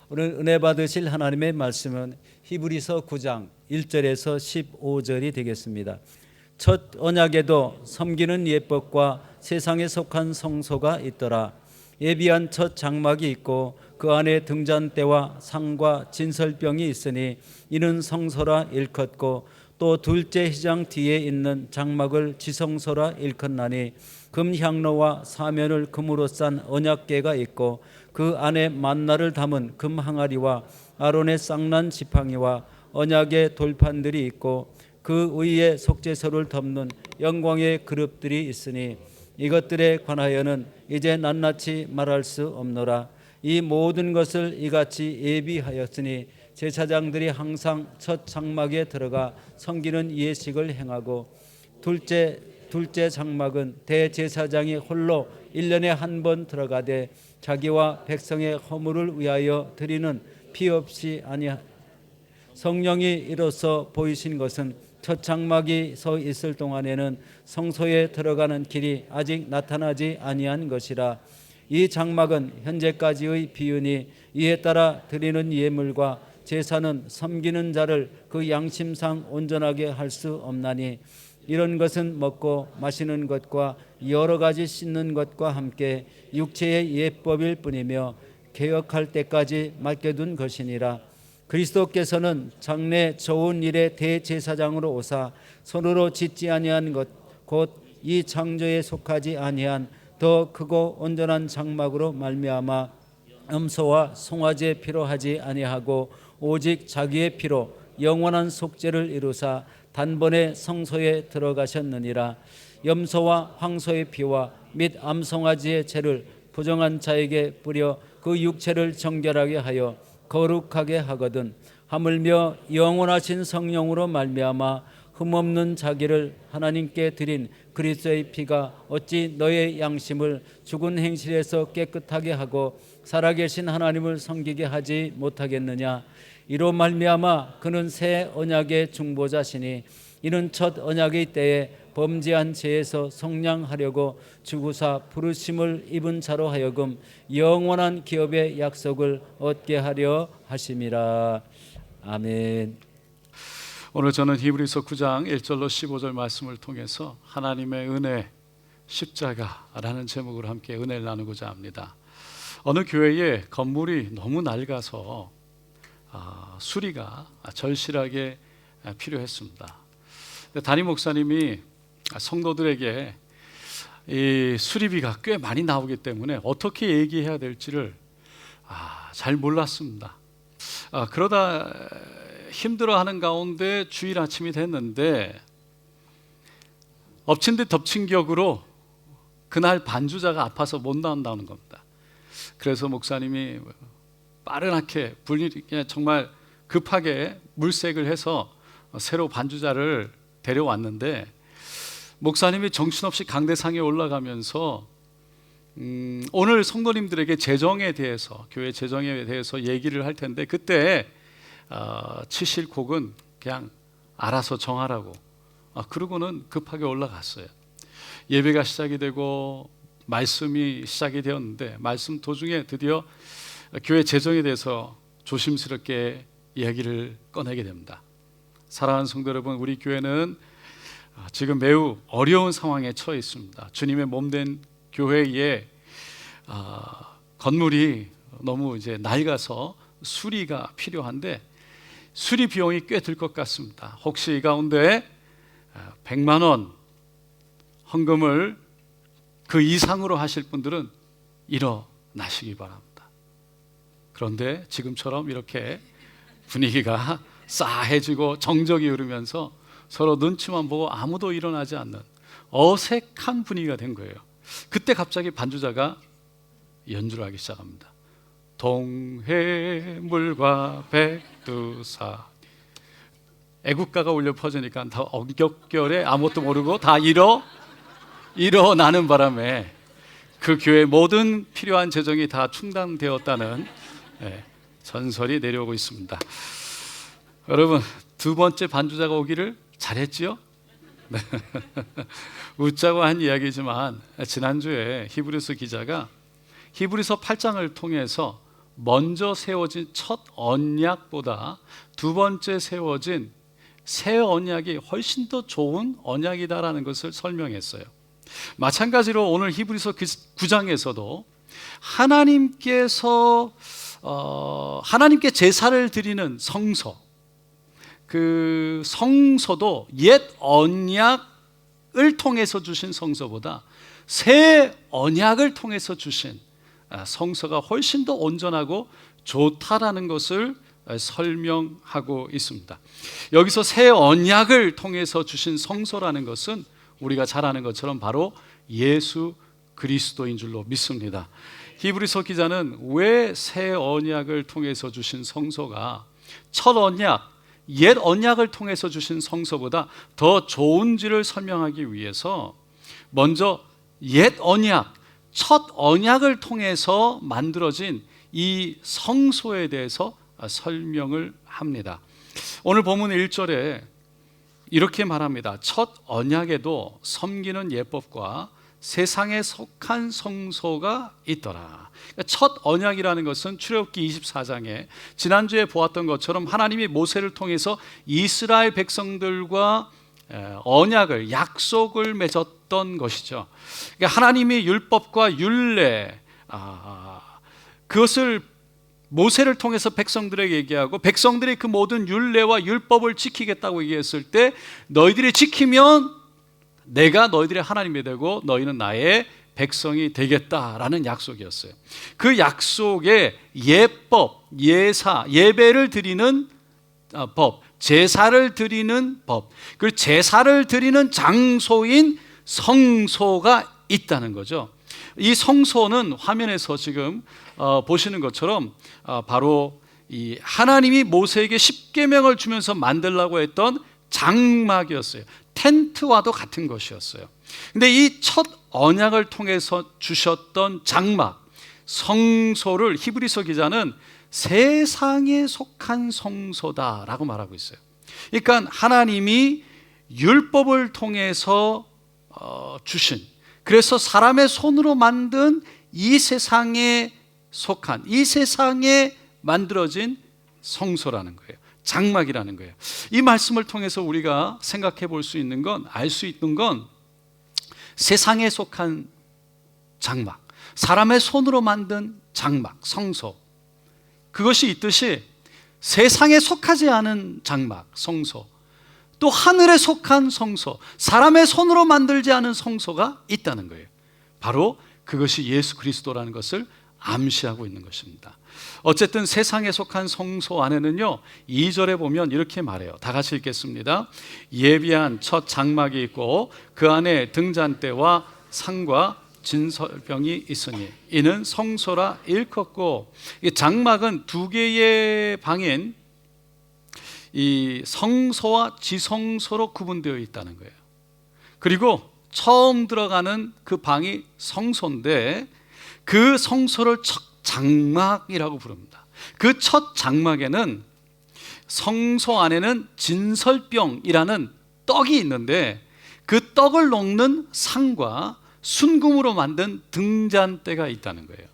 오늘 은혜 받으실 하나님의 말씀은 히브리서 9장 1절에서 15절이 되겠습니다. 첫 언약에도 섬기는 예법과 세상에 속한 성소가 있더라. 예비한 첫 장막이 있고 그 안에 등잔대와 상과 진설병이 있으니 이는 성소라 일컫고 또 둘째 휘장 뒤에 있는 장막을 지성소라 일컫나니 금향로와 사면을 금으로 싼 언약궤가 있고 그 안에 만나를 담은 금 항아리와 아론의 쌍난 지팡이와 언약의 돌판들이 있고 그 위에 속죄소를 덮는 영광의 그룹들이 있으니 이것들에 관하여는 이제 낱낱이 말할 수 없노라. 이 모든 것을 이같이 예비하였으니 제사장들이 항상 첫 장막에 들어가 섬기는 예식을 행하고 둘째 장막은 대제사장이 홀로 1년에 한 번 들어가되 자기와 백성의 허물을 위하여 드리는 피 없이 아니하. 성령이 이로써 보이신 것은 첫 장막이 서 있을 동안에는 성소에 들어가는 길이 아직 나타나지 아니한 것이라. 이 장막은 현재까지의 비유니 이에 따라 드리는 예물과 제사는 섬기는 자를 그 양심상 온전하게 할 수 없나니 이런 것은 먹고 마시는 것과 여러 가지 씻는 것과 함께 육체의 예법일 뿐이며 개혁할 때까지 맡겨둔 것이니라. 그리스도께서는 장래 좋은 일의 대제사장으로 오사 손으로 짓지 아니한 것 곧 이 창조에 속하지 아니한 더 크고 온전한 장막으로 말미암아 염소와 송아지의 피로 하지 아니하고 오직 자기의 피로 영원한 속죄를 이루사 단번에 성소에 들어가셨느니라. 염소와 황소의 피와 및 암송아지의 죄를 부정한 자에게 뿌려 그 육체를 정결하게 하여 거룩하게 하거든 하물며 영원하신 성령으로 말미암아 흠없는 자기를 하나님께 드린 그리스도의 피가 어찌 너의 양심을 죽은 행실에서 깨끗하게 하고 살아계신 하나님을 섬기게 하지 못하겠느냐. 이로 말미암아 그는 새 언약의 중보자시니 이는 첫 언약의 때에 범죄한 죄에서 속량하려고 죽으사 부르심을 입은 자로 하여금 영원한 기업의 약속을 얻게 하려 하심이라. 아멘. 오늘 저는 히브리서 9장 1절로 15절 말씀을 통해서 하나님의 은혜 십자가라는 제목으로 함께 은혜를 나누고자 합니다. 어느 교회에 건물이 너무 낡아서 수리가 절실하게 필요했습니다. 담임 목사님이 성도들에게 이 수리비가 꽤 많이 나오기 때문에 어떻게 얘기해야 될지를 잘 몰랐습니다. 그러다 힘들어하는 가운데 주일 아침이 됐는데 엎친 데 덮친 격으로 그날 반주자가 아파서 못 나온다는 겁니다. 그래서 목사님이 빠르게 정말 급하게 물색을 해서 새로 반주자를 데려왔는데 목사님이 정신없이 강대상에 올라가면서 오늘 성도님들에게 재정에 대해서 교회 재정에 대해서 얘기를 할 텐데 그때 치실 곡은 그냥 알아서 정하라고 그러고는 급하게 올라갔어요. 예배가 시작이 되고 말씀이 시작이 되었는데 말씀 도중에 드디어 교회 재정에 대해서 조심스럽게 이야기를 꺼내게 됩니다. 사랑하는 성도 여러분, 우리 교회는 지금 매우 어려운 상황에 처해 있습니다. 주님의 몸된 교회에 건물이 너무 이제 낡아서 수리가 필요한데 수리 비용이 꽤 들 것 같습니다. 혹시 이 가운데 100만 원 헌금을 그 이상으로 하실 분들은 일어나시기 바랍니다. 그런데 지금처럼 이렇게 분위기가 싸해지고 정적이 흐르면서 서로 눈치만 보고 아무도 일어나지 않는 어색한 분위기가 된 거예요. 그때 갑자기 반주자가 연주를 하기 시작합니다. 동해물과 백두산. 애국가가 울려 퍼지니까 다 어격결에 아무것도 모르고 다 일어나는 바람에 그 교회 모든 필요한 재정이 다 충당되었다는 전설이 내려오고 있습니다. 여러분, 두 번째 반주자가 오기를 잘했지요? 웃자고 한 이야기지만 지난주에 히브리서 기자가 히브리서 8장을 통해서 먼저 세워진 첫 언약보다 두 번째 세워진 새 언약이 훨씬 더 좋은 언약이다라는 것을 설명했어요. 마찬가지로 오늘 히브리서 9장에서도 하나님께 제사를 드리는 성소, 그 성소도 옛 언약을 통해서 주신 성소보다 새 언약을 통해서 주신 성소가 훨씬 더 온전하고 좋다라는 것을 설명하고 있습니다. 여기서 새 언약을 통해서 주신 성소라는 것은 우리가 잘 아는 것처럼 바로 예수 그리스도인 줄로 믿습니다. 히브리서 기자는 왜 새 언약을 통해서 주신 성소가 첫 언약, 옛 언약을 통해서 주신 성소보다 더 좋은지를 설명하기 위해서 먼저 옛 언약, 첫 언약을 통해서 만들어진 이 성소에 대해서 설명을 합니다. 오늘 본문 1절에 이렇게 말합니다. 첫 언약에도 섬기는 예법과 세상에 속한 성소가 있더라. 첫 언약이라는 것은 출애굽기 24장에 지난주에 보았던 것처럼 하나님이 모세를 통해서 이스라엘 백성들과 언약을, 약속을 맺었던 것이죠. 그러니까 하나님이 율법과 율례, 그것을 모세를 통해서 백성들에게 얘기하고 백성들이 그 모든 율례와 율법을 지키겠다고 얘기했을 때 너희들이 지키면 내가 너희들의 하나님이 되고 너희는 나의 백성이 되겠다라는 약속이었어요. 그 약속에 예법, 예사, 예배를 드리는 법, 제사를 드리는 법, 그 제사를 드리는 장소인 성소가 있다는 거죠. 이 성소는 화면에서 지금 보시는 것처럼 바로 이 하나님이 모세에게 십계명을 주면서 만들라고 했던 장막이었어요. 텐트와도 같은 것이었어요. 근데 이 첫 언약을 통해서 주셨던 장막, 성소를 히브리서 기자는 세상에 속한 성소다라고 말하고 있어요. 그러니까 하나님이 율법을 통해서 주신, 그래서 사람의 손으로 만든 이 세상에 속한, 이 세상에 만들어진 성소라는 거예요. 장막이라는 거예요. 이 말씀을 통해서 우리가 생각해 볼 수 있는 건, 알 수 있는 건 세상에 속한 장막, 사람의 손으로 만든 장막, 성소, 그것이 있듯이 세상에 속하지 않은 장막, 성소, 또 하늘에 속한 성소, 사람의 손으로 만들지 않은 성소가 있다는 거예요. 바로 그것이 예수 그리스도라는 것을 암시하고 있는 것입니다. 어쨌든 세상에 속한 성소 안에는요, 2절에 보면 이렇게 말해요. 다 같이 읽겠습니다. 예비한 첫 장막이 있고 그 안에 등잔대와 상과 진설병이 있으니 이는 성소라 일컫고, 이 장막은 두 개의 방인 이 성소와 지성소로 구분되어 있다는 거예요. 그리고 처음 들어가는 그 방이 성소인데 그 성소를 첫 장막이라고 부릅니다. 그 첫 장막에는 성소 안에는 진설병이라는 떡이 있는데 그 떡을 놓는 상과 순금으로 만든 등잔대가 있다는 거예요.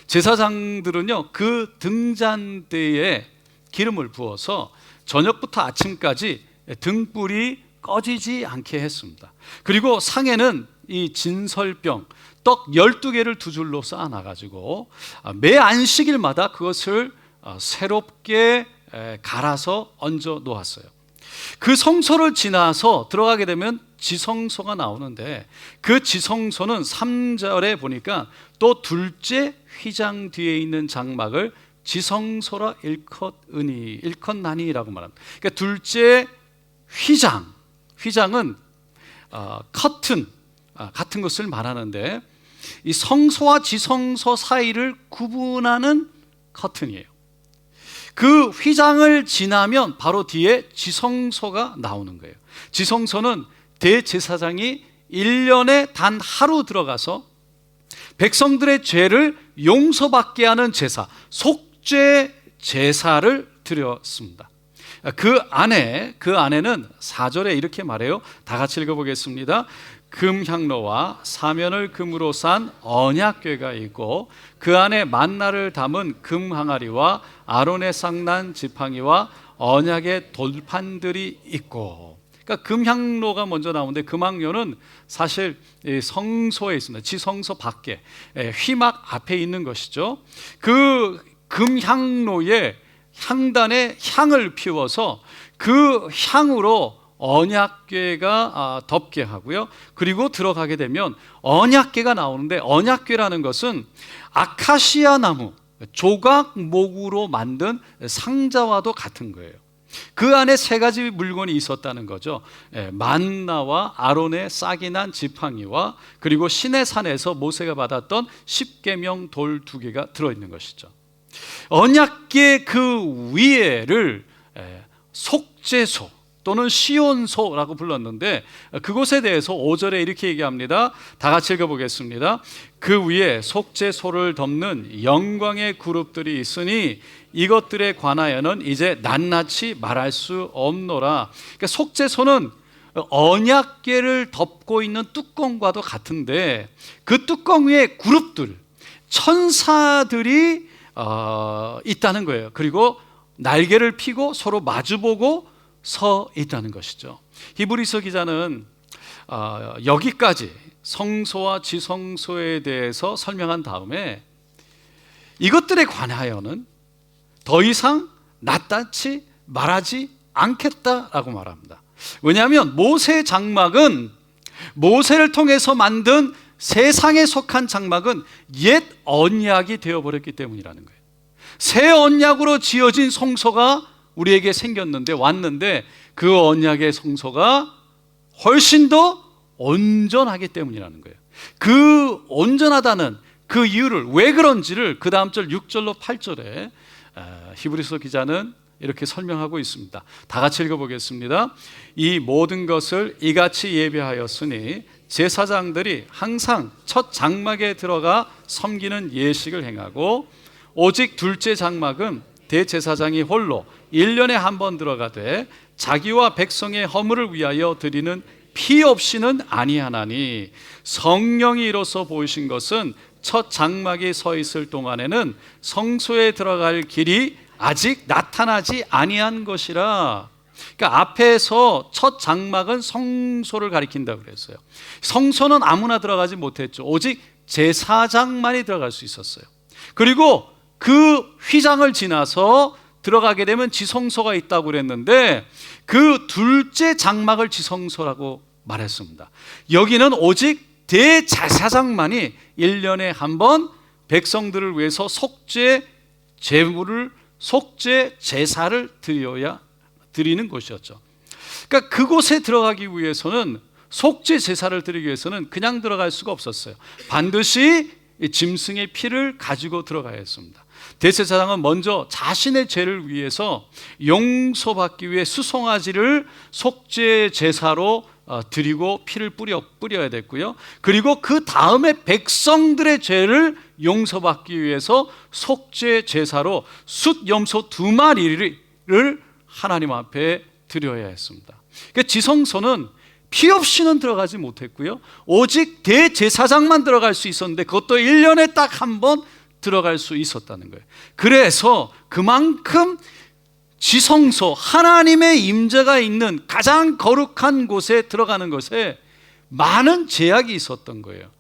제사장들은요, 그 등잔대에 기름을 부어서 저녁부터 아침까지 등불이 꺼지지 않게 했습니다. 그리고 상에는 이 진설병, 떡 12개를 두 줄로 쌓아놔가지고 매 안식일마다 그것을 새롭게 갈아서 얹어 놓았어요. 그 성소를 지나서 들어가게 되면 지성소가 나오는데 그 지성소는 3절에 보니까 또 둘째 휘장 뒤에 있는 장막을 지성소라 일컫나니라고 말합니다. 그러니까 둘째 휘장은 커튼 같은 것을 말하는데 이 성소와 지성소 사이를 구분하는 커튼이에요. 그 휘장을 지나면 바로 뒤에 지성소가 나오는 거예요. 지성소는 대제사장이 1년에 단 하루 들어가서 백성들의 죄를 용서받게 하는 제사, 속죄 제사를 드렸습니다. 그 안에는 4절에 이렇게 말해요. 다 같이 읽어보겠습니다. 금향로와 사면을 금으로 싼 언약궤가 있고 그 안에 만나를 담은 금항아리와 아론의 쌍난 지팡이와 언약의 돌판들이 있고, 그러니까 금향로가 먼저 나오는데 금향로는 사실 성소에 있습니다. 지성소 밖에 휘막 앞에 있는 것이죠. 그 금향로에 향단에 향을 피워서 그 향으로 언약궤가 덮게 하고요. 그리고 들어가게 되면 언약궤가 나오는데, 언약궤라는 것은 아카시아 나무 조각목으로 만든 상자와도 같은 거예요. 그 안에 세 가지 물건이 있었다는 거죠. 만나와 아론의 싹이 난 지팡이와 그리고 시내산에서 모세가 받았던 십계명 돌 2개가 들어있는 것이죠. 언약궤 그 위에를 속죄소 또는 시온소라고 불렀는데, 그곳에 대해서 5절에 이렇게 얘기합니다. 다 같이 읽어보겠습니다. 그 위에 속죄소를 덮는 영광의 그룹들이 있으니 이것들에 관하여는 이제 낱낱이 말할 수 없노라. 그러니까 속죄소는 언약궤를 덮고 있는 뚜껑과도 같은데, 그 뚜껑 위에 그룹들, 천사들이 있다는 거예요. 그리고 날개를 펴고 서로 마주보고 서 있다는 것이죠. 히브리서 기자는 여기까지 성소와 지성소에 대해서 설명한 다음에 이것들에 관하여는 더 이상 낱낱이 말하지 않겠다라고 말합니다. 왜냐하면 모세 장막은, 모세를 통해서 만든 세상에 속한 장막은 옛 언약이 되어버렸기 때문이라는 거예요. 새 언약으로 지어진 성소가 우리에게 생겼는데, 왔는데 그 언약의 성소가 훨씬 더 온전하기 때문이라는 거예요. 그 온전하다는 그 이유를, 왜 그런지를 그 다음 절 6절로 8절에 히브리서 기자는 이렇게 설명하고 있습니다. 다 같이 읽어보겠습니다. 이 모든 것을 이같이 예배하였으니 제사장들이 항상 첫 장막에 들어가 섬기는 예식을 행하고, 오직 둘째 장막은 대제사장이 홀로 1년에 한 번 들어가되 자기와 백성의 허물을 위하여 드리는 피 없이는 아니하나니, 성령이 이로써 보이신 것은 첫 장막이 서 있을 동안에는 성소에 들어갈 길이 아직 나타나지 아니한 것이라. 그러니까 앞에서 첫 장막은 성소를 가리킨다고 그랬어요. 성소는 아무나 들어가지 못했죠. 오직 제사장만이 들어갈 수 있었어요. 그리고 그 휘장을 지나서 들어가게 되면 지성소가 있다고 그랬는데, 그 둘째 장막을 지성소라고 말했습니다. 여기는 오직 대제사장만이 1년에 한 번 백성들을 위해서 속죄 제물을, 속죄 제사를 드리는 곳이었죠. 그러니까 그곳에 들어가기 위해서는, 속죄 제사를 드리기 위해서는 그냥 들어갈 수가 없었어요. 반드시 짐승의 피를 가지고 들어가야 했습니다. 대제사장은 먼저 자신의 죄를 위해서 용서받기 위해 수송아지를 속죄 제사로 드리고 피를 뿌려야 됐고요. 그리고 그 다음에 백성들의 죄를 용서받기 위해서 속죄 제사로 숫 염소 2마리를 하나님 앞에 드려야 했습니다. 그러니까 지성소는 피 없이는 들어가지 못했고요. 오직 대제사장만 들어갈 수 있었는데, 그것도 1년에 딱 한 번 들어갈 수 있었다는 거예요. 그래서 그만큼 지성소, 하나님의 임재가 있는 가장 거룩한 곳에 들어가는 것에 많은 제약이 있었던 거예요.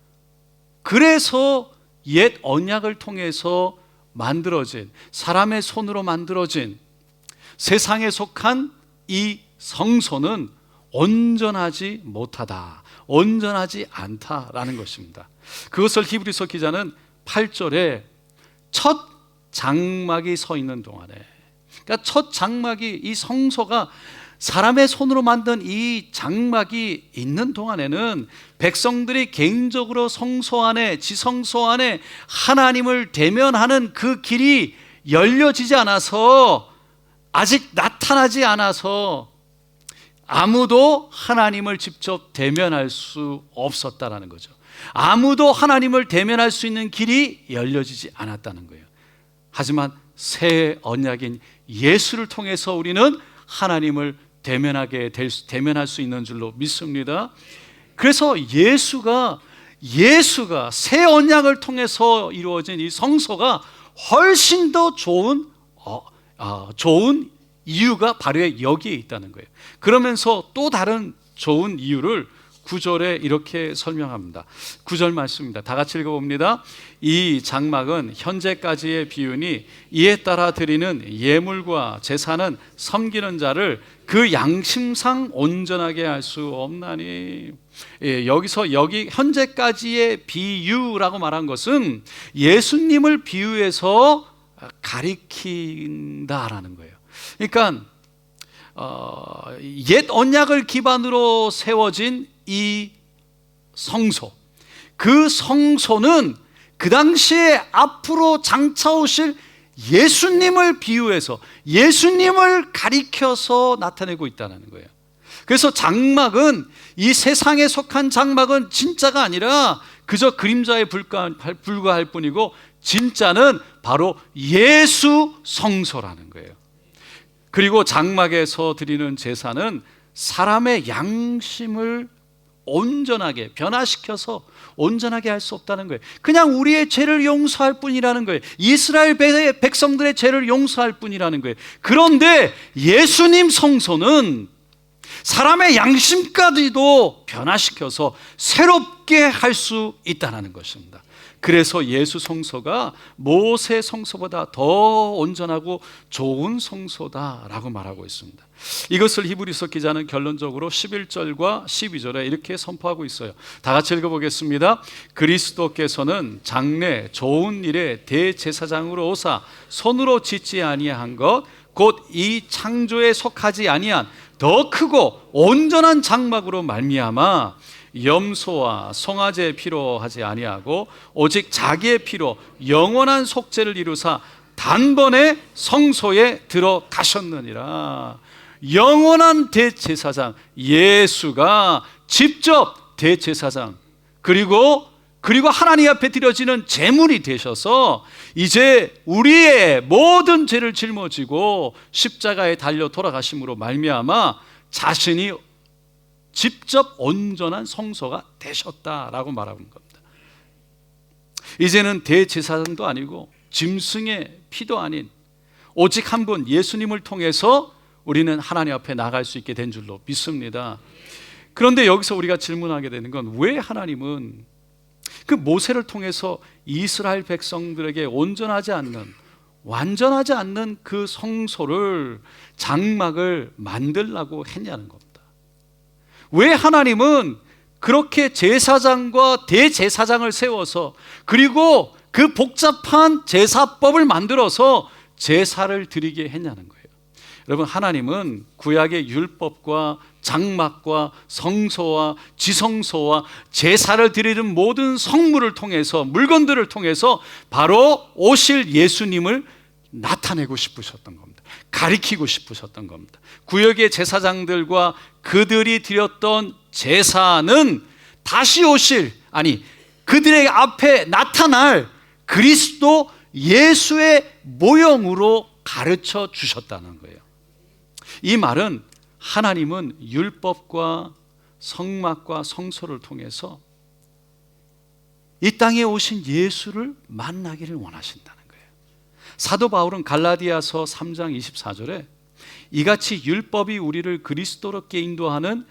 그래서 옛 언약을 통해서 만들어진, 사람의 손으로 만들어진 세상에 속한 이 성소는 온전하지 못하다, 온전하지 않다라는 것입니다. 그것을 히브리서 기자는 8절에 첫 장막이 서 있는 동안에, 그러니까 첫 장막이, 이 성소가 사람의 손으로 만든 이 장막이 있는 동안에는 백성들이 개인적으로 성소 안에, 지성소 안에 하나님을 대면하는 그 길이 열려지지 않아서, 아직 나타나지 않아서 아무도 하나님을 직접 대면할 수 없었다라는 거죠. 아무도 하나님을 대면할 수 있는 길이 열려지지 않았다는 거예요. 하지만 새 언약인 예수를 통해서 우리는 하나님을 대면할 수 있는 줄로 믿습니다. 그래서 예수가 새 언약을 통해서 이루어진 이 성소가 훨씬 더 좋은 이유가 바로 여기에 있다는 거예요. 그러면서 또 다른 좋은 이유를 9절에 이렇게 설명합니다. 9절 말씀입니다. 다 같이 읽어봅니다. 이 장막은 현재까지의 비유니 이에 따라 드리는 예물과 제사는 섬기는 자를 그 양심상 온전하게 할 수 없나니. 여기서 여기 현재까지의 비유라고 말한 것은 예수님을 비유해서 가리킨다라는 거예요. 그러니까 옛 언약을 기반으로 세워진 이 성소, 그 성소는 그 당시에 앞으로 장차 오실 예수님을 비유해서 예수님을 가리켜서 나타내고 있다는 거예요. 그래서 장막은, 이 세상에 속한 장막은 진짜가 아니라 그저 그림자에 불과할 뿐이고 진짜는 바로 예수 성소라는 거예요. 그리고 장막에서 드리는 제사는 사람의 양심을 온전하게 변화시켜서 온전하게 할 수 없다는 거예요. 그냥 우리의 죄를 용서할 뿐이라는 거예요. 이스라엘 백성들의 죄를 용서할 뿐이라는 거예요. 그런데 예수님 성소는 사람의 양심까지도 변화시켜서 새롭게 할 수 있다는 것입니다. 그래서 예수 성소가 모세 성소보다 더 온전하고 좋은 성소다라고 말하고 있습니다. 이것을 히브리서 기자는 결론적으로 11절과 12절에 이렇게 선포하고 있어요. 다 같이 읽어보겠습니다. 그리스도께서는 장래 좋은 일의 대제사장으로 오사 손으로 짓지 아니한 것 곧 이 창조에 속하지 아니한 더 크고 온전한 장막으로 말미암아 염소와 송아지의 피로 하지 아니하고 오직 자기의 피로 영원한 속죄를 이루사 단번에 성소에 들어가셨느니라. 영원한 대제사장 예수가 직접 대제사장 그리고 하나님 앞에 드려지는 제물이 되셔서 이제 우리의 모든 죄를 짊어지고 십자가에 달려 돌아가심으로 말미암아 자신이 직접 온전한 성소가 되셨다라고 말하는 겁니다. 이제는 대제사장도 아니고 짐승의 피도 아닌 오직 한 분 예수님을 통해서 우리는 하나님 앞에 나갈 수 있게 된 줄로 믿습니다. 그런데 여기서 우리가 질문하게 되는 건 왜 하나님은 그 모세를 통해서 이스라엘 백성들에게 온전하지 않는 완전하지 않는 그 성소를 장막을 만들라고 했냐는 겁니다. 왜 하나님은 그렇게 제사장과 대제사장을 세워서 그리고 그 복잡한 제사법을 만들어서 제사를 드리게 했냐는 거예요. 여러분, 하나님은 구약의 율법과 장막과 성소와 지성소와 제사를 드리는 모든 성물을 통해서 물건들을 통해서 바로 오실 예수님을 나타내고 싶으셨던 겁니다. 가리키고 싶으셨던 겁니다. 구약의 제사장들과 그들이 드렸던 제사는 다시 오실, 그들의 앞에 나타날 그리스도 예수의 모형으로 가르쳐 주셨다는 거예요. 이 말은 하나님은 율법과 성막과 성소를 통해서 이 땅에 오신 예수를 만나기를 원하신다는 거예요. 사도 바울은 갈라디아서 3장 24절에 이같이 율법이 우리를 그리스도롭게 인도하는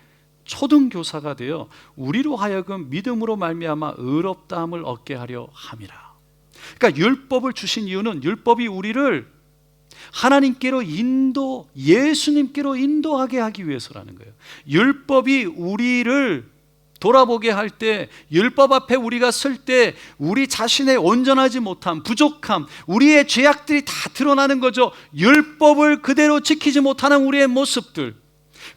초등교사가 되어 우리로 하여금 믿음으로 말미암아 의롭다함을 얻게 하려 함이라. 그러니까 율법을 주신 이유는 율법이 우리를 하나님께로 예수님께로 인도하게 하기 위해서라는 거예요. 율법이 우리를 돌아보게 할 때, 율법 앞에 우리가 설 때 우리 자신의 온전하지 못함, 부족함, 우리의 죄악들이 다 드러나는 거죠. 율법을 그대로 지키지 못하는 우리의 모습들.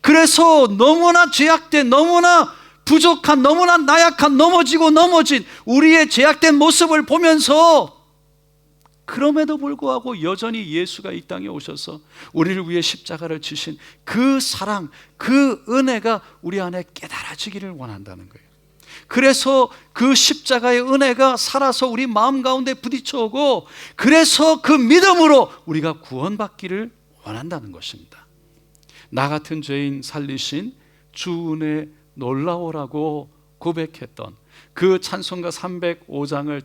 그래서 너무나 죄악된, 너무나 부족한, 너무나 나약한, 넘어진 우리의 죄악된 모습을 보면서 그럼에도 불구하고 여전히 예수가 이 땅에 오셔서 우리를 위해 십자가를 지신 그 사랑, 그 은혜가 우리 안에 깨달아지기를 원한다는 거예요. 그래서 그 십자가의 은혜가 살아서 우리 마음 가운데 부딪혀오고 그래서 그 믿음으로 우리가 구원받기를 원한다는 것입니다. 나 같은 죄인 살리신 주 은혜 놀라워라고 고백했던 그 찬송가 305장을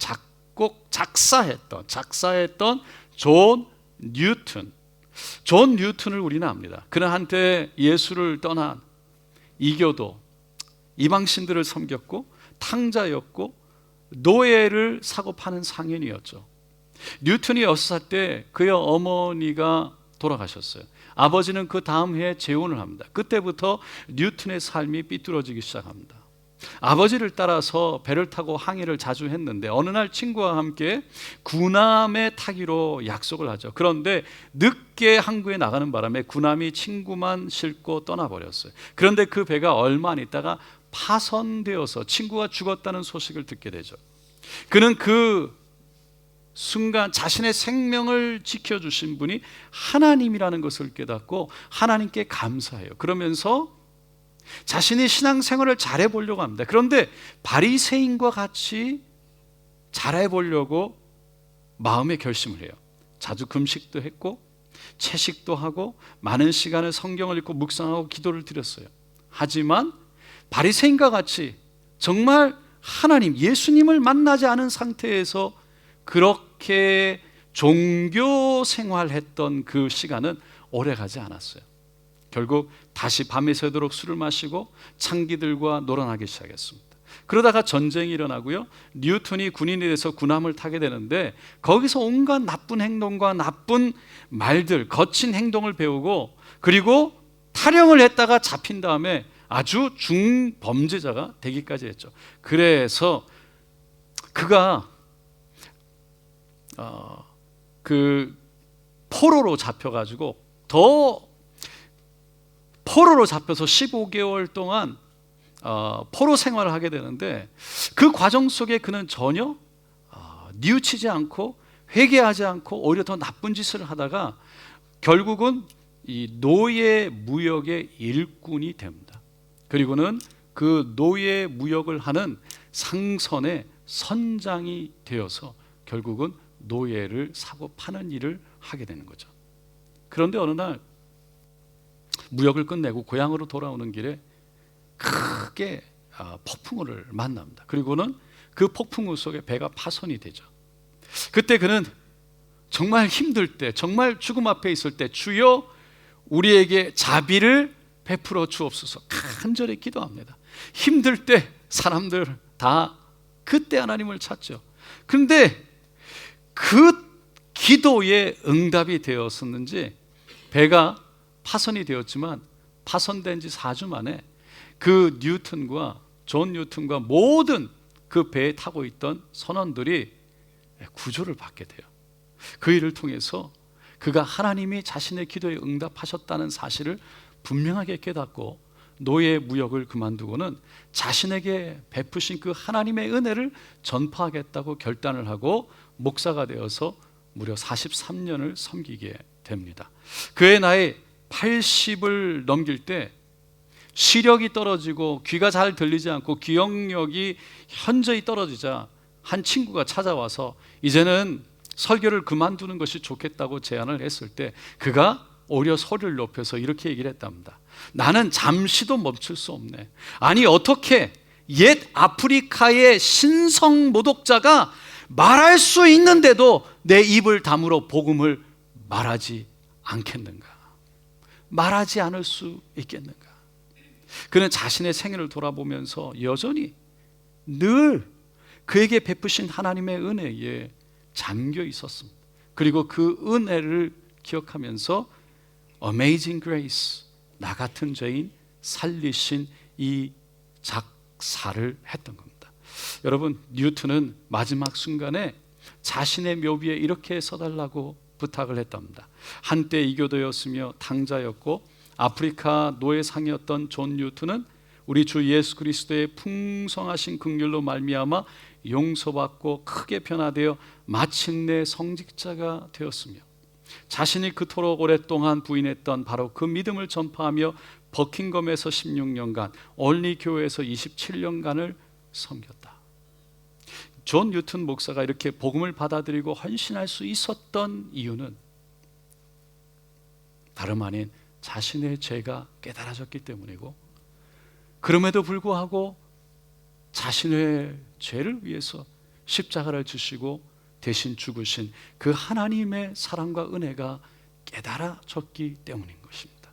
작사했던 존 뉴턴. 존 뉴턴을 우리는 압니다. 그는 한때 예수를 떠난 이교도, 이방신들을 섬겼고 탕자였고 노예를 사고 파는 상인이었죠. 뉴턴이 6살 때 그의 어머니가 돌아가셨어요. 아버지는 그 다음 해에 재혼을 합니다. 그때부터 뉴턴의 삶이 삐뚤어지기 시작합니다. 아버지를 따라서 배를 타고 항해를 자주 했는데 어느 날 친구와 함께 군함에 타기로 약속을 하죠. 그런데 늦게 항구에 나가는 바람에 군함이 친구만 싣고 떠나버렸어요. 그런데 그 배가 얼마 안 있다가 파손되어서 친구가 죽었다는 소식을 듣게 되죠. 그는 그 순간 자신의 생명을 지켜주신 분이 하나님이라는 것을 깨닫고 하나님께 감사해요. 그러면서 자신이 신앙생활을 잘해보려고 합니다. 그런데 바리새인과 같이 잘해보려고 마음의 결심을 해요. 자주 금식도 했고 채식도 하고 많은 시간을 성경을 읽고 묵상하고 기도를 드렸어요. 하지만 바리새인과 같이 정말 하나님, 예수님을 만나지 않은 상태에서 그렇게 종교 생활했던 그 시간은 오래가지 않았어요. 결국 다시 밤에 새도록 술을 마시고 창기들과 놀아나기 시작했습니다. 그러다가 전쟁이 일어나고요, 뉴턴이 군인이 돼서 군함을 타게 되는데 거기서 온갖 나쁜 행동과 나쁜 말들, 거친 행동을 배우고 그리고 탈영을 했다가 잡힌 다음에 아주 중범죄자가 되기까지 했죠. 그래서 그가 그 포로로 잡혀가지고 포로로 잡혀서 15개월 동안 포로 생활을 하게 되는데 그 과정 속에 그는 전혀 뉘우치지 않고 회개하지 않고 오히려 더 나쁜 짓을 하다가 결국은 이 노예 무역의 일꾼이 됩니다. 그리고는 그 노예 무역을 하는 상선의 선장이 되어서 결국은 노예를 사고 파는 일을 하게 되는 거죠. 그런데 어느 날 무역을 끝내고 고향으로 돌아오는 길에 크게 폭풍우를 만납니다. 그리고는 그 폭풍우 속에 배가 파손이 되죠. 그때 그는 정말 힘들 때, 정말 죽음 앞에 있을 때 주여 우리에게 자비를 베풀어 주옵소서 간절히 기도합니다. 힘들 때 사람들 다 그때 하나님을 찾죠. 그런데 그 기도에 응답이 되었었는지 배가 파손이 되었지만 파손된 지 4주 만에 그 존 뉴턴과 모든 그 배에 타고 있던 선원들이 구조를 받게 돼요. 그 일을 통해서 그가 하나님이 자신의 기도에 응답하셨다는 사실을 분명하게 깨닫고 노예 무역을 그만두고는 자신에게 베푸신 그 하나님의 은혜를 전파하겠다고 결단을 하고 목사가 되어서 무려 43년을 섬기게 됩니다. 그의 나이 80을 넘길 때 시력이 떨어지고 귀가 잘 들리지 않고 기억력이 현저히 떨어지자 한 친구가 찾아와서 이제는 설교를 그만두는 것이 좋겠다고 제안을 했을 때 그가 오히려 소리를 높여서 이렇게 얘기를 했답니다. 나는 잠시도 멈출 수 없네. 아니 어떻게 옛 아프리카의 신성 모독자가 말할 수 있는데도 내 입을 다물어 복음을 말하지 않겠는가? 말하지 않을 수 있겠는가? 그는 자신의 생애를 돌아보면서 여전히 늘 그에게 베푸신 하나님의 은혜에 잠겨 있었습니다. 그리고 그 은혜를 기억하면서 Amazing Grace, 나 같은 죄인 살리신 이 작사를 했던 겁니다. 여러분, 뉴턴은 마지막 순간에 자신의 묘비에 이렇게 써달라고 부탁을 했답니다. 한때 이교도였으며 탕자였고 아프리카 노예상이었던 존 뉴턴은 우리 주 예수 그리스도의 풍성하신 긍휼로 말미암아 용서받고 크게 변화되어 마침내 성직자가 되었으며 자신이 그토록 오랫동안 부인했던 바로 그 믿음을 전파하며 버킹엄에서 16년간 올리 교회에서 27년간을 섬겼다. 존 뉴턴 목사가 이렇게 복음을 받아들이고 헌신할 수 있었던 이유는 다름 아닌 자신의 죄가 깨달아졌기 때문이고, 그럼에도 불구하고 자신의 죄를 위해서 십자가를 지시고 대신 죽으신 그 하나님의 사랑과 은혜가 깨달아졌기 때문인 것입니다.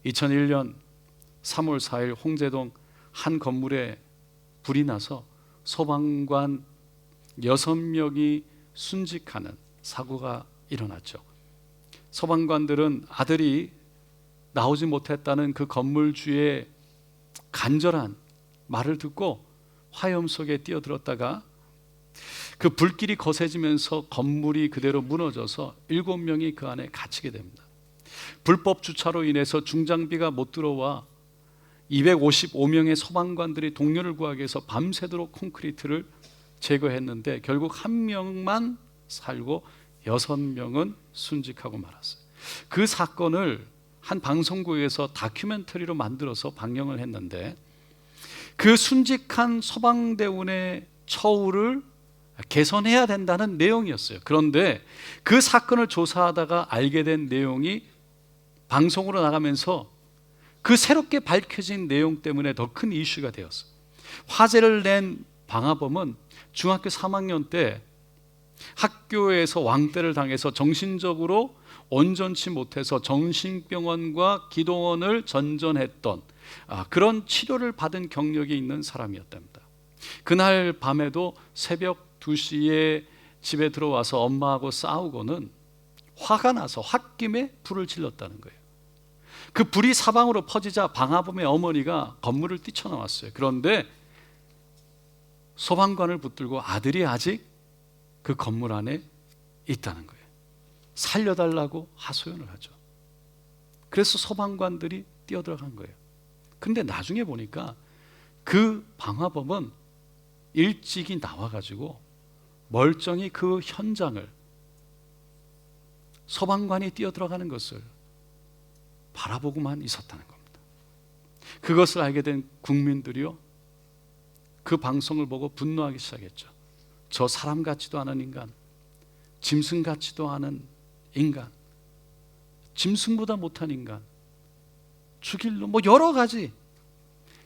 2001년 3월 4일 홍제동 한 건물에 불이 나서 소방관 6명이 순직하는 사고가 일어났죠. 소방관들은 아들이 나오지 못했다는 그 건물주의 간절한 말을 듣고 화염 속에 뛰어들었다가 그 불길이 거세지면서 건물이 그대로 무너져서 7명이 그 안에 갇히게 됩니다. 불법 주차로 인해서 중장비가 못 들어와 255명의 소방관들이 동료를 구하기 위해서 밤새도록 콘크리트를 제거했는데 결국 1명만 살고 6명은 순직하고 말았어요. 그 사건을 한 방송국에서 다큐멘터리로 만들어서 방영을 했는데 그 순직한 소방대원의 처우를 개선해야 된다는 내용이었어요. 그런데 그 사건을 조사하다가 알게 된 내용이 방송으로 나가면서 그 새롭게 밝혀진 내용 때문에 더 큰 이슈가 되었어요. 화제를 낸 방화범은 중학교 3학년 때 학교에서 왕따를 당해서 정신적으로 온전치 못해서 정신병원과 기도원을 전전했던 그런 치료를 받은 경력이 있는 사람이었답니다. 그날 밤에도 새벽 2시에 집에 들어와서 엄마하고 싸우고는 화가 나서 홧김에 불을 질렀다는 거예요. 그 불이 사방으로 퍼지자 방화범의 어머니가 건물을 뛰쳐나왔어요. 그런데 소방관을 붙들고 아들이 아직 그 건물 안에 있다는 거예요. 살려달라고 하소연을 하죠. 그래서 소방관들이 뛰어들어간 거예요. 그런데 나중에 보니까 그 방화범은 일찍이 나와가지고 멀쩡히 그 현장을 소방관이 뛰어들어가는 것을 바라보고만 있었다는 겁니다. 그것을 알게 된 국민들이요, 그 방송을 보고 분노하기 시작했죠. 저 사람 같지도 않은 인간, 짐승 같지도 않은 인간, 짐승보다 못한 인간, 죽일로 여러 가지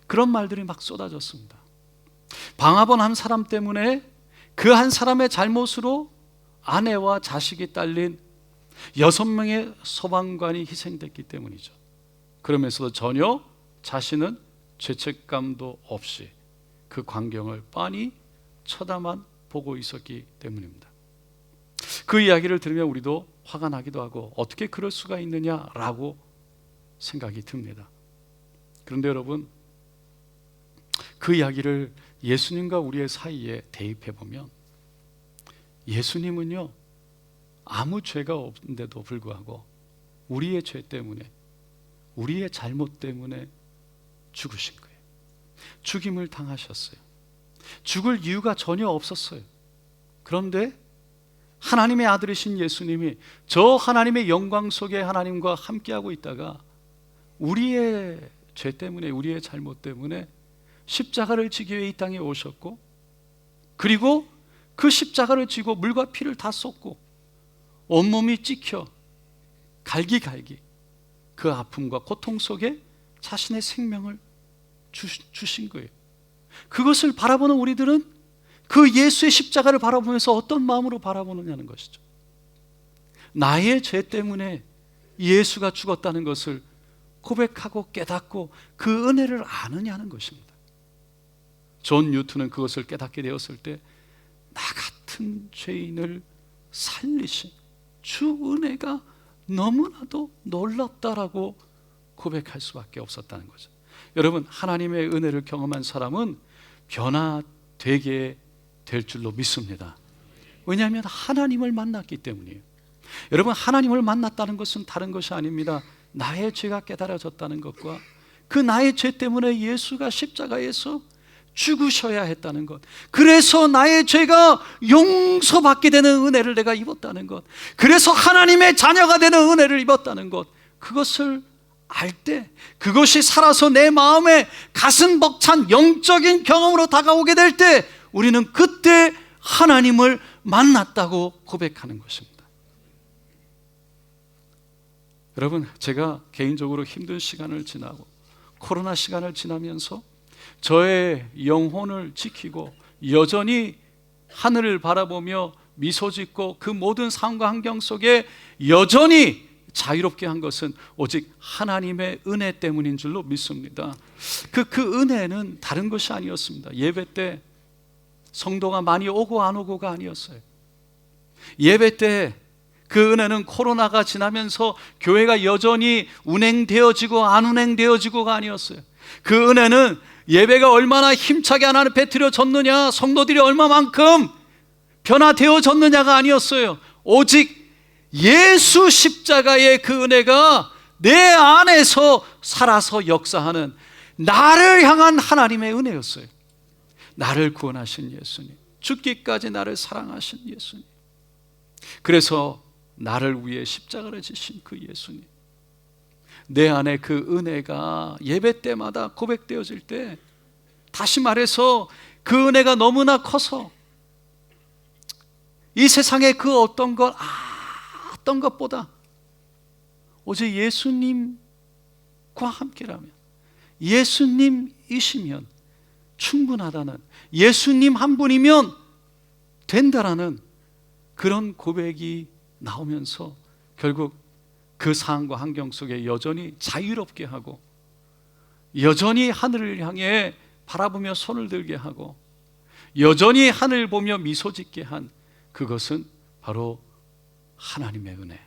그런 말들이 막 쏟아졌습니다. 방화범 한 사람 때문에 그 한 사람의 잘못으로 아내와 자식이 딸린 6명의 소방관이 희생됐기 때문이죠. 그러면서도 전혀 자신은 죄책감도 없이 그 광경을 빤히 쳐다만 보고 있었기 때문입니다. 그 이야기를 들으면 우리도 화가 나기도 하고 어떻게 그럴 수가 있느냐라고 생각이 듭니다. 그런데 여러분, 그 이야기를 예수님과 우리의 사이에 대입해 보면 예수님은요, 아무 죄가 없는데도 불구하고 우리의 죄 때문에, 우리의 잘못 때문에 죽으신 거예요. 죽임을 당하셨어요. 죽을 이유가 전혀 없었어요. 그런데 하나님의 아들이신 예수님이 저 하나님의 영광 속에 하나님과 함께하고 있다가 우리의 죄 때문에, 우리의 잘못 때문에 십자가를 지기 위해 이 땅에 오셨고, 그리고 그 십자가를 지고 물과 피를 다 쏟고 온몸이 찍혀 갈기갈기 그 아픔과 고통 속에 자신의 생명을 주신 거예요. 그것을 바라보는 우리들은 그 예수의 십자가를 바라보면서 어떤 마음으로 바라보느냐는 것이죠. 나의 죄 때문에 예수가 죽었다는 것을 고백하고 깨닫고 그 은혜를 아느냐는 것입니다. 존 뉴턴은 그것을 깨닫게 되었을 때 나 같은 죄인을 살리신 주 은혜가 너무나도 놀랍다라고 고백할 수밖에 없었다는 거죠. 여러분, 하나님의 은혜를 경험한 사람은 변화되게 될 줄로 믿습니다. 왜냐하면 하나님을 만났기 때문이에요. 여러분, 하나님을 만났다는 것은 다른 것이 아닙니다. 나의 죄가 깨달아졌다는 것과 그 나의 죄 때문에 예수가 십자가에서 죽으셔야 했다는 것, 그래서 나의 죄가 용서받게 되는 은혜를 내가 입었다는 것, 그래서 하나님의 자녀가 되는 은혜를 입었다는 것, 그것을 알 때 그것이 살아서 내 마음에 가슴 벅찬 영적인 경험으로 다가오게 될 때 우리는 그때 하나님을 만났다고 고백하는 것입니다. 여러분, 제가 개인적으로 힘든 시간을 지나고 코로나 시간을 지나면서 저의 영혼을 지키고 여전히 하늘을 바라보며 미소 짓고 그 모든 상황과 환경 속에 여전히 자유롭게 한 것은 오직 하나님의 은혜 때문인 줄로 믿습니다. 그 은혜는 다른 것이 아니었습니다. 예배 때 성도가 많이 오고 안 오고가 아니었어요. 예배 때 그 은혜는 코로나가 지나면서 교회가 여전히 운행되어지고 안 운행되어지고가 아니었어요. 그 은혜는 예배가 얼마나 힘차게 하나님 배틀어졌느냐, 성도들이 얼마만큼 변화되어졌느냐가 아니었어요. 오직 예수 십자가의 그 은혜가 내 안에서 살아서 역사하는 나를 향한 하나님의 은혜였어요. 나를 구원하신 예수님, 죽기까지 나를 사랑하신 예수님, 그래서 나를 위해 십자가를 지신 그 예수님, 내 안에 그 은혜가 예배 때마다 고백되어질 때, 다시 말해서 그 은혜가 너무나 커서 이 세상의 그 어떤 것보다 오직 예수님과 함께라면, 예수님이시면 충분하다는, 예수님 한 분이면 된다라는 그런 고백이 나오면서 결국 그 상황과 환경 속에 여전히 자유롭게 하고, 여전히 하늘을 향해 바라보며 손을 들게 하고, 여전히 하늘 보며 미소 짓게 한 그것은 바로 하나님의 은혜,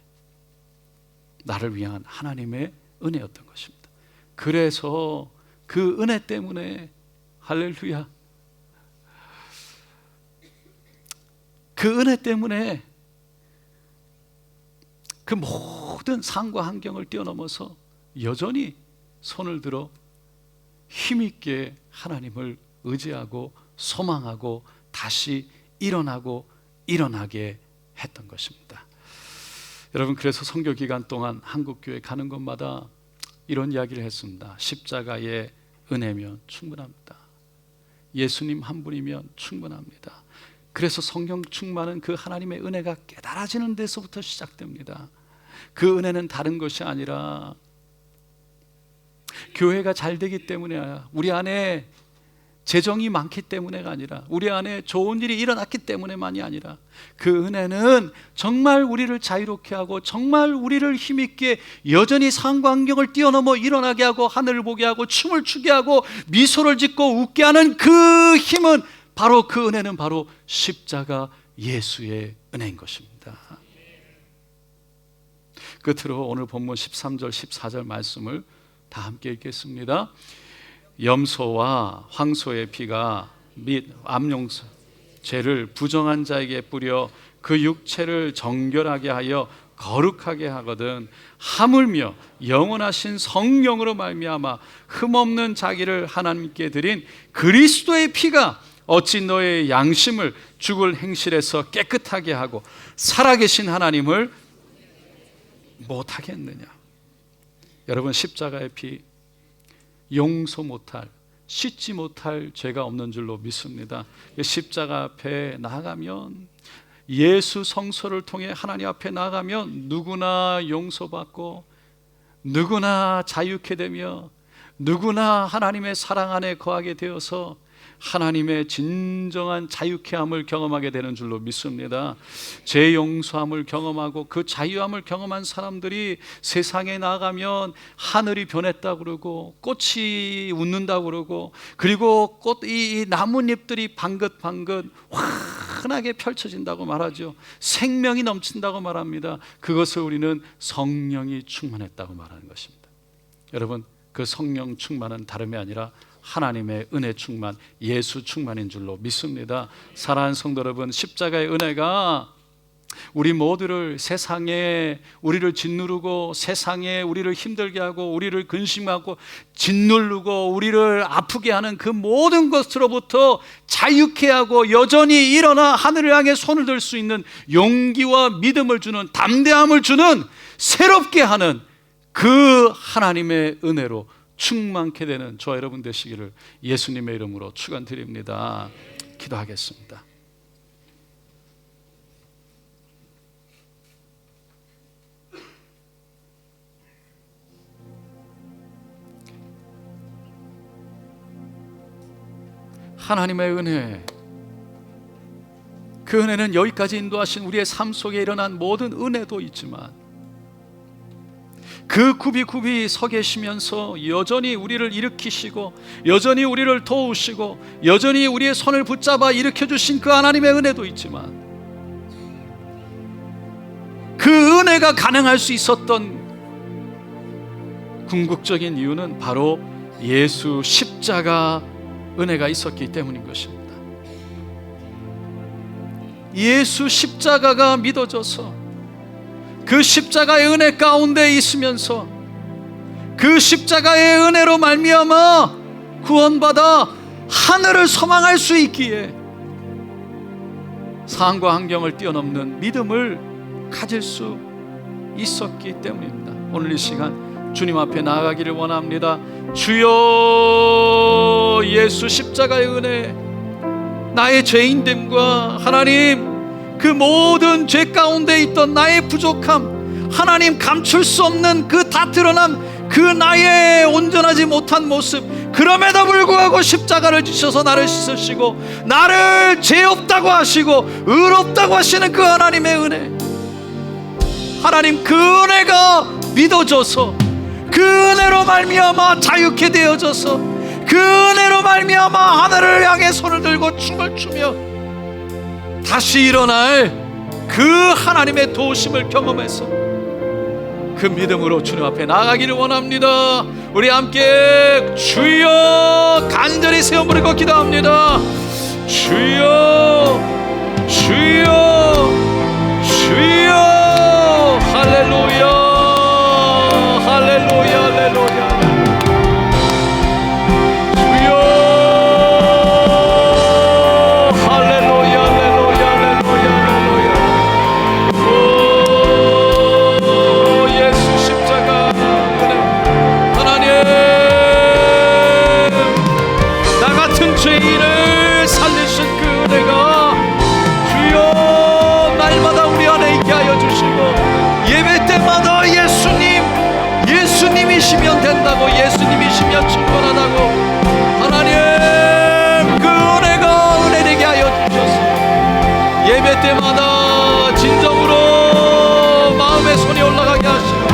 나를 위한 하나님의 은혜였던 것입니다. 그래서 그 은혜 때문에, 할렐루야, 그 은혜 때문에 그 모든 상황과 환경을 뛰어넘어서 여전히 손을 들어 힘있게 하나님을 의지하고 소망하고 다시 일어나게 했던 것입니다. 여러분, 그래서 선교 기간 동안 한국교회 가는 곳마다 이런 이야기를 했습니다. 십자가의 은혜면 충분합니다. 예수님 한 분이면 충분합니다. 그래서 성령 충만은 그 하나님의 은혜가 깨달아지는 데서부터 시작됩니다. 그 은혜는 다른 것이 아니라 교회가 잘 되기 때문에, 우리 안에 재정이 많기 때문에가 아니라, 우리 안에 좋은 일이 일어났기 때문에만이 아니라, 그 은혜는 정말 우리를 자유롭게 하고 정말 우리를 힘있게 여전히 상황과 환경을 뛰어넘어 일어나게 하고 하늘을 보게 하고 춤을 추게 하고 미소를 짓고 웃게 하는 그 힘은 바로, 그 은혜는 바로 십자가 예수의 은혜인 것입니다. 끝으로 오늘 본문 13절 14절 말씀을 다 함께 읽겠습니다. 염소와 황소의 피가 및 암용소 죄를 부정한 자에게 뿌려 그 육체를 정결하게 하여 거룩하게 하거든 하물며 영원하신 성령으로 말미암아 흠없는 자기를 하나님께 드린 그리스도의 피가 어찌 너의 양심을 죽을 행실에서 깨끗하게 하고 살아계신 하나님을 못하겠느냐. 여러분, 십자가의 피, 용서 못할, 씻지 못할 죄가 없는 줄로 믿습니다. 십자가 앞에 나아가면, 예수 성소를 통해 하나님 앞에 나아가면 누구나 용서받고 누구나 자유케 되며 누구나 하나님의 사랑 안에 거하게 되어서 하나님의 진정한 자유케함을 경험하게 되는 줄로 믿습니다. 죄 용서함을 경험하고 그 자유함을 경험한 사람들이 세상에 나가면 하늘이 변했다고 그러고 꽃이 웃는다고 그러고, 그리고 이 나뭇잎들이 방긋방긋 환하게 펼쳐진다고 말하죠. 생명이 넘친다고 말합니다. 그것을 우리는 성령이 충만했다고 말하는 것입니다. 여러분, 그 성령 충만은 다름이 아니라 하나님의 은혜 충만, 예수 충만인 줄로 믿습니다. 사랑하는 성도 여러분, 십자가의 은혜가 우리 모두를 세상에 우리를 짓누르고 세상에 우리를 힘들게 하고 우리를 근심하고 짓누르고 우리를 아프게 하는 그 모든 것으로부터 자유케 하고 여전히 일어나 하늘을 향해 손을 들 수 있는 용기와 믿음을 주는, 담대함을 주는, 새롭게 하는 그 하나님의 은혜로 충만케 되는 저와 여러분 되시기를 예수님의 이름으로 축원드립니다. 기도하겠습니다. 하나님의 은혜, 그 은혜는 여기까지 인도하신 우리의 삶 속에 일어난 모든 은혜도 있지만 그 굽이 서 계시면서 여전히 우리를 일으키시고 여전히 우리를 도우시고 여전히 우리의 손을 붙잡아 일으켜주신 그 하나님의 은혜도 있지만 그 은혜가 가능할 수 있었던 궁극적인 이유는 바로 예수 십자가 은혜가 있었기 때문인 것입니다. 예수 십자가가 믿어져서 그 십자가의 은혜 가운데 있으면서 그 십자가의 은혜로 말미암아 구원받아 하늘을 소망할 수 있기에 상황과 환경을 뛰어넘는 믿음을 가질 수 있었기 때문입니다. 오늘 이 시간 주님 앞에 나아가기를 원합니다. 주여, 예수 십자가의 은혜, 나의 죄인됨과 하나님 그 모든 죄 가운데 있던 나의 부족함, 하나님 감출 수 없는 그 다 드러난 그 나의 온전하지 못한 모습, 그럼에도 불구하고 십자가를 지셔서 나를 씻으시고 나를 죄 없다고 하시고 의롭다고 하시는 그 하나님의 은혜, 하나님 그 은혜가 믿어져서 그 은혜로 말미암아 자유케 되어져서 그 은혜로 말미암아 하늘을 향해 손을 들고 춤을 추며 다시 일어날 그 하나님의 도우심을 경험해서 그 믿음으로 주님 앞에 나아가기를 원합니다. 우리 함께 주여 간절히 세워 부르고 기도합니다. 주여, 주여, 주여. 할렐루야, 할렐루야, 할렐루야. 죄인을 살리신 그 은혜가 주여 날마다 우리 안에 있게 하여 주시고 예배 때마다 예수님이시면 된다고, 예수님이시면 충분하다고 하나님 그 은혜가 은혜되게 하여 주셔서 예배 때마다 진정으로 마음의 손이 올라가게 하시고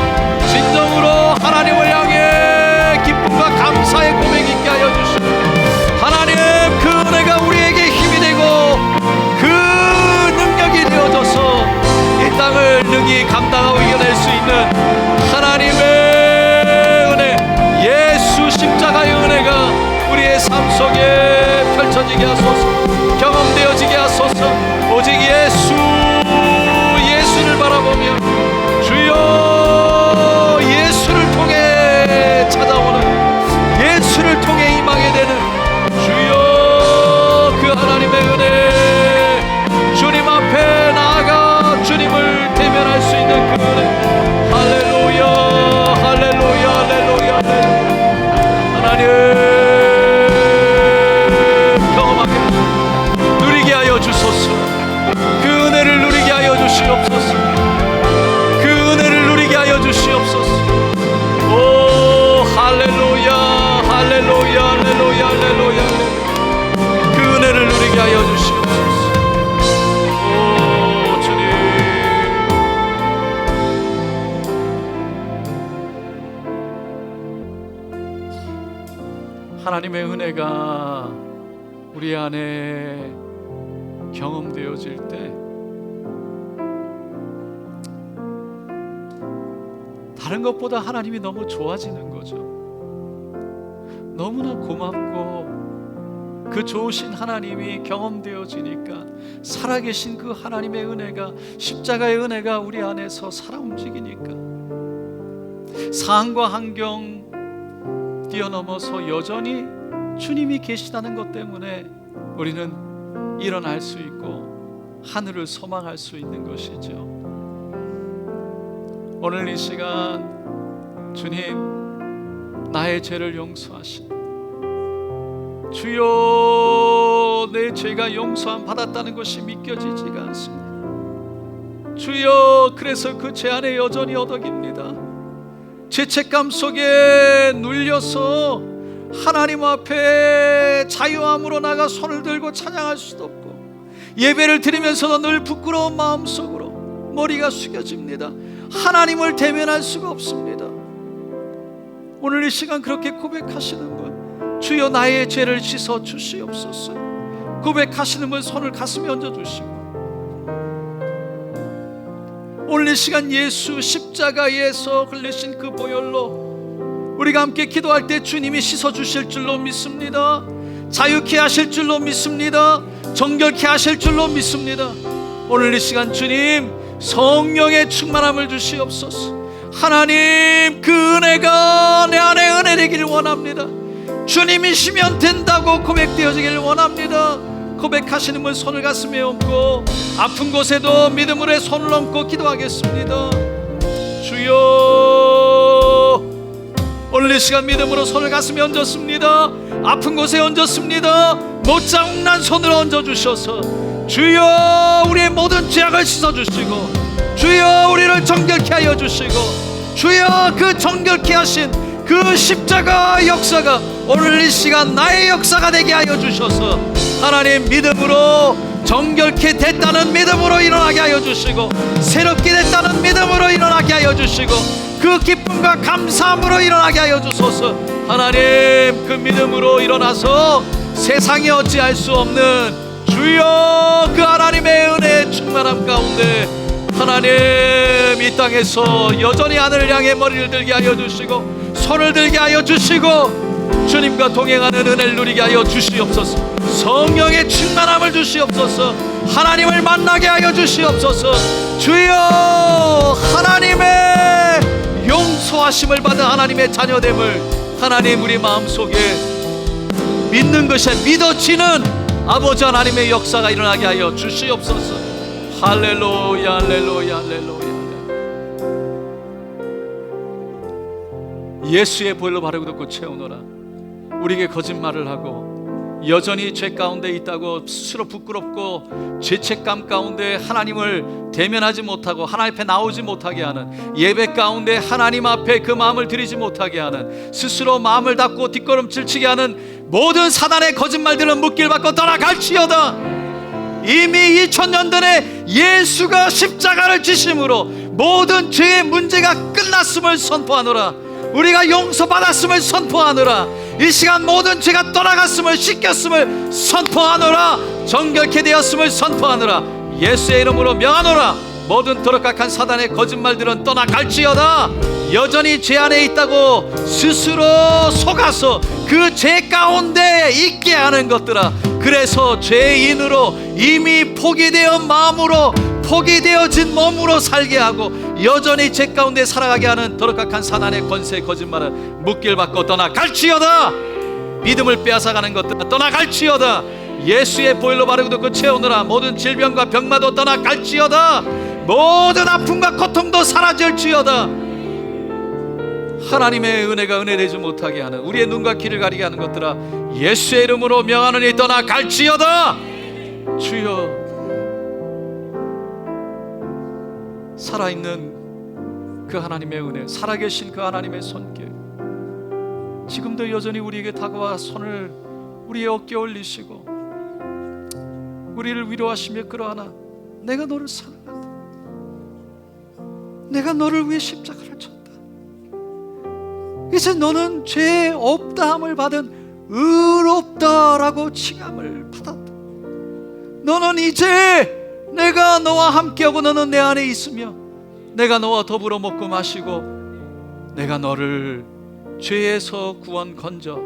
진정으로 하나님을 향해 기쁨과 감사의 고백 있게 하여 주시고 하나님 그 은혜가 우리에게 힘이 되고 그 능력이 되어져서 이 땅을 능히 감당하고 이겨낼 수 있는 하나님의 은혜, 예수 십자가의 은혜가 우리의 삶 속에 펼쳐지게 하소서, 경험되어지게 하소서. 오직 예수를 바라보며 주여 예수를 통해 찾아오는, 예수를 통해 임하게 되는 주여 그 하나님의 은혜, 주님 앞에 나아가 주님을 대면할 수 있는 그 은혜. 할렐루야, 할렐루야, 할렐루야, 하나님 경험하게 누리게 하여 주소서. 그 은혜를 누리게 하여 주시옵소서. 그 은혜를 누리게 하여 주시옵소서. 오 할렐루야, 할렐루야, 할렐루야, 할렐루야. 그 은혜를 누리게 하여 주시옵소서. 오 주님, 하나님의 은혜가 우리 안에 경험되어질 때 다른 것보다 하나님이 너무 좋아지는 거죠. 너무나 고맙고 그 좋으신 하나님이 경험되어지니까 살아계신 그 하나님의 은혜가, 십자가의 은혜가 우리 안에서 살아 움직이니까 상황과 환경 뛰어넘어서 여전히 주님이 계시다는 것 때문에 우리는 일어날 수 있고 하늘을 소망할 수 있는 것이죠. 오늘 이 시간 주님 나의 죄를 용서하시고 주여 내 죄가 용서함 받았다는 것이 믿겨지지가 않습니다. 주여 그래서 그 죄 안에 여전히 어덕입니다. 죄책감 속에 눌려서 하나님 앞에 자유함으로 나가 손을 들고 찬양할 수도 없고, 예배를 드리면서도 늘 부끄러운 마음속으로 머리가 숙여집니다. 하나님을 대면할 수가 없습니다. 오늘 이 시간 그렇게 고백하시는 분, 주여 나의 죄를 씻어 주시옵소서. 고백하시는 분 손을 가슴에 얹어 주시고, 오늘 이 시간 예수 십자가에서 흘리신 그 보혈로 우리가 함께 기도할 때 주님이 씻어 주실 줄로 믿습니다. 자유케 하실 줄로 믿습니다. 정결케 하실 줄로 믿습니다. 오늘 이 시간 주님 성령의 충만함을 주시옵소서. 하나님, 그 은혜가 내 안에 은혜 되기를 원합니다. 주님이시면 된다고 고백되어지기를 원합니다. 고백하시는 분 손을 가슴에 얹고, 아픈 곳에도 믿음으로 손을 얹고 기도하겠습니다. 주여, 오늘 이 시간 믿음으로 손을 가슴에 얹었습니다. 아픈 곳에 얹었습니다. 못장난 손을 얹어주셔서 주여 우리의 모든 죄악을 씻어주시고, 주여 우리를 정결케 하여 주시고, 주여 그 정결케 하신 그 십자가 역사가 오늘 이 시간 나의 역사가 되게 하여 주셔서, 하나님 믿음으로 정결케 됐다는 믿음으로 일어나게 하여 주시고, 새롭게 됐다는 믿음으로 일어나게 하여 주시고, 그 기쁨과 감사함으로 일어나게 하여 주소서. 하나님 그 믿음으로 일어나서 세상이 어찌할 수 없는 주여 그 하나님의 은혜의 충만함 가운데 하나님 이 땅에서 여전히 하늘을 향해 머리를 들게 하여 주시고, 손을 들게 하여 주시고, 주님과 동행하는 은혜를 누리게 하여 주시옵소서. 성령의 충만함을 주시옵소서. 하나님을 만나게 하여 주시옵소서. 주여, 하나님의 용서하심을 받은 하나님의 자녀됨을 하나님 우리 마음속에 믿는 것에 믿어지는 아버지 하나님의 역사가 일어나게 하여 주시옵소서. 할렐루야, 할렐루야, 할렐루야. 예수의 보혈로 바르고 덮고 채우노라. 우리에게 거짓말을 하고 여전히 죄 가운데 있다고 스스로 부끄럽고 죄책감 가운데 하나님을 대면하지 못하고 하나님 앞에 나오지 못하게 하는, 예배 가운데 하나님 앞에 그 마음을 드리지 못하게 하는, 스스로 마음을 닫고 뒷걸음질 치게 하는 모든 사단의 거짓말들은 묵길 받고 떠나갈지어다. 이미 2000년 전에 예수가 십자가를 지심으로 모든 죄의 문제가 끝났음을 선포하노라. 우리가 용서받았음을 선포하노라. 이 시간 모든 죄가 떠나갔음을, 씻겼음을 선포하노라. 정결케 되었음을 선포하노라. 예수의 이름으로 명하노라. 모든 도락각한 사단의 거짓말들은 떠나갈지어다. 여전히 죄 안에 있다고 스스로 속아서 그 죄 가운데 있게 하는 것들아, 그래서 죄인으로 이미 포기되어 마음으로 포기되어진 몸으로 살게 하고 여전히 죄 가운데 살아가게 하는 더럽각한 사단의 권세 거짓말은 묵길 받고 떠나갈지어다. 믿음을 빼앗아가는 것들은 떠나갈지어다. 예수의 보혈로 바르고 덮고 채우느라 모든 질병과 병마도 떠나갈지어다. 모든 아픔과 고통도 사라질지어다. 하나님의 은혜가 은혜되지 못하게 하는, 우리의 눈과 귀를 가리게 하는 것들아 예수의 이름으로 명하노니 떠나갈지어다. 주여, 살아있는 그 하나님의 은혜, 살아계신 그 하나님의 손길 지금도 여전히 우리에게 다가와 손을 우리의 어깨에 올리시고 우리를 위로하시며 그러하나, 내가 너를 사랑한다. 내가 너를 위해 십자가를 쳤다. 이제 너는 죄 없다함을 받은 의롭다라고 칭함을 받았다. 너는 이제 내가 너와 함께하고 너는 내 안에 있으며 내가 너와 더불어 먹고 마시고 내가 너를 죄에서 구원 건져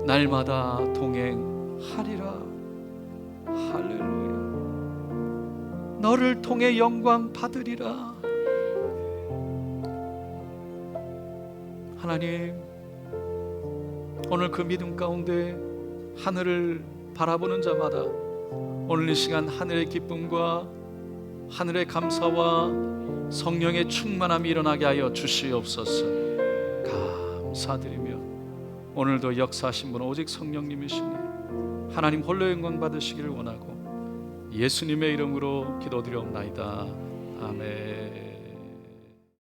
날마다 동행하리라. 할렐루야. 너를 통해 영광 받으리라. 하나님, 오늘 그 믿음 가운데 하늘을 바라보는 자마다 오늘 이 시간 하늘의 기쁨과 하늘의 감사와 성령의 충만함이 일어나게 하여 주시옵소서. 감사드리며 오늘도 역사하신 분은 오직 성령님이시니 하나님 홀로 영광 받으시기를 원하고 예수님의 이름으로 기도드리옵나이다. 아멘.